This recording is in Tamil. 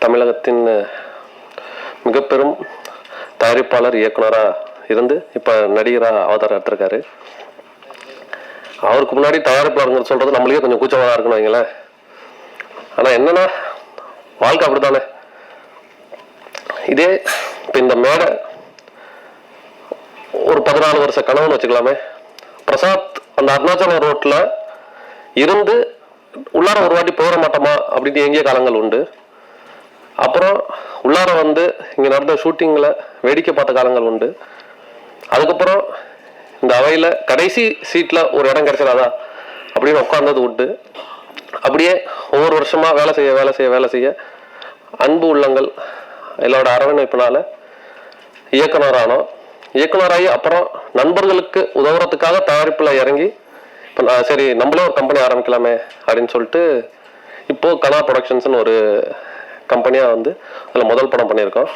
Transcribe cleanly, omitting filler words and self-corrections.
தமிழகத்தின் மிக பெரும் தயாரிப்பாளர் இயக்குனராக இருந்து இப்போ நடிகராக அவதாரம் எடுத்திருக்காரு. அவருக்கு முன்னாடி தயாரிப்பாளர்கள் சொல்கிறது நம்மளுக்கே கொஞ்சம் கூச்சமாக தான் இருக்குன்னு வைங்களேன். ஆனால் என்னன்னா வாழ்க்கை அப்படித்தானே. இதே இப்போ இந்த மேடை ஒரு 14 வருஷ கனவுன்னு வச்சுக்கலாமே. பிரசாத் அந்த அருணாச்சலம் ரோட்டில் இருந்து உள்ளார ஒரு வாட்டி போக மாட்டோமா அப்படின்னு எங்கிய காலங்கள் உண்டு. அப்புறம் உள்ளார வந்து இங்கே நடந்த ஷூட்டிங்கில் வேடிக்கை பார்த்த காலங்கள் உண்டு. அதுக்கப்புறம் இந்த அவையில் கடைசி சீட்டில் ஒரு இடம் கிடைச்சிடாதா அப்படின்னு உட்கார்ந்தது உண்டு. அப்படியே ஒவ்வொரு வருஷமாக வேலை செய்ய அன்பு உள்ளங்கள் எல்லாரோட அரவணைப்பினால இயக்குனராகி அப்புறம் நண்பர்களுக்கு உதவுறதுக்காக தயாரிப்பில் இறங்கி இப்போ சரி நம்மளே ஒரு கம்பெனி ஆரம்பிக்கலாமே அப்படின்னு சொல்லிட்டு இப்போது கனா ப்ரொடக்ஷன்ஸ்னு ஒரு கம்பெனியாக வந்து அதில் முதல் படம் பண்ணியிருக்கோம்.